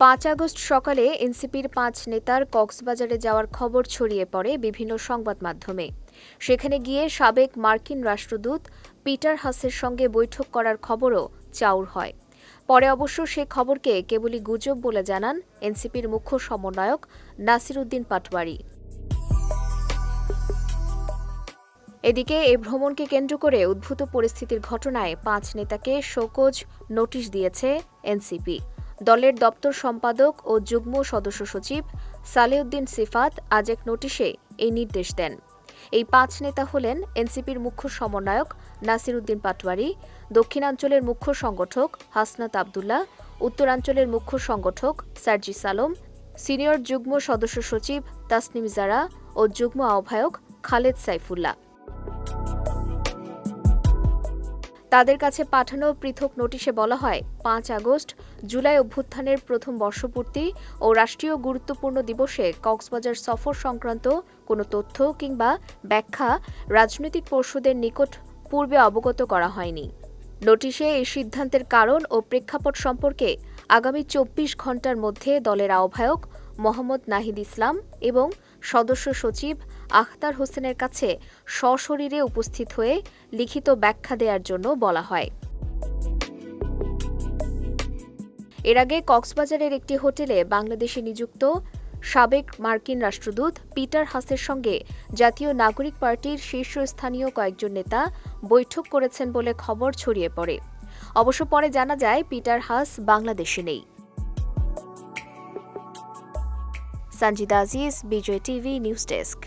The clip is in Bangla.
৫ আগস্ট সকালে এনসিপির ৫ নেতার কক্সবাজারে যাওয়ার খবর ছড়িয়ে পড়ে বিভিন্ন সংবাদ মাধ্যমে। সেখানে গিয়ে সাবেক মার্কিন রাষ্ট্রদূত পিটার হাসের সঙ্গে বৈঠক করার খবরও চাউর হয়। পরে অবশ্য সে খবরকে কেবলই গুজব বলে জানান এনসিপির মুখ্য সমন্বয়ক নাসির উদ্দিন পাটোয়ারি। এদিকে এ ভ্রমণকে কেন্দ্র করে উদ্ভূত পরিস্থিতির ঘটনায় ৫ নেতাকে শোকজ নোটিশ দিয়েছে এনসিপি। দলের দপ্তর সম্পাদক ও যুগ্ম সদস্য সচিব সালেউদ্দিন সিফাত আজ এক নোটিশে এই নির্দেশ দেন। এই ৫ নেতা হলেন এনসিপির মুখ্য সমন্বয়ক নাসির উদ্দিন পাটোয়ারি, দক্ষিণাঞ্চলের মুখ্য সংগঠক হাসনাত আবদুল্লাহ, উত্তরাঞ্চলের মুখ্য সংগঠক সার্জিস আলম, সিনিয়র যুগ্ম সদস্য সচিব তাসনিম জারা ও যুগ্ম আহ্বায়ক খালেদ সাইফুল্লাহ। তাদের কাছে পাঠানো পৃথক নোটিশে বলা হয়, ৫ আগস্ট জুলাই অভ্যুত্থানের প্রথম বর্ষপূর্তি ও রাষ্ট্রীয় গুরুত্বপূর্ণ দিবসে কক্সবাজার সফর সংক্রান্ত কোনো তথ্য কিংবা ব্যাখ্যা রাজনৈতিক পর্ষদের নিকট পূর্বে অবগত করা হয়নি। নোটিশে এই সিদ্ধান্তের কারণ ও প্রেক্ষাপট সম্পর্কে আগামী ২৪ ঘণ্টার মধ্যে দলের আহ্বায়ক মোহাম্মদ নাহিদ ইসলাম এবং সদস্য সচিব আখতার হোসেনের কাছে সশরীরে উপস্থিত হয়ে লিখিত ব্যাখ্যা দেওয়ার জন্য বলা হয়। এর আগে কক্সবাজারের একটি হোটেলে বাংলাদেশে নিযুক্ত সাবেক মার্কিন রাষ্ট্রদূত পিটার হাসের সঙ্গে জাতীয় নাগরিক পার্টির শীর্ষস্থানীয় কয়েকজন নেতা বৈঠক করেছেন বলে খবর ছড়িয়ে পড়ে। অবশ্য পরে জানা যায় পিটার হাস বাংলাদেশে নেই। সঞ্জিদা আজিজ, বিজয় টিভি নিউজ ডেস্ক।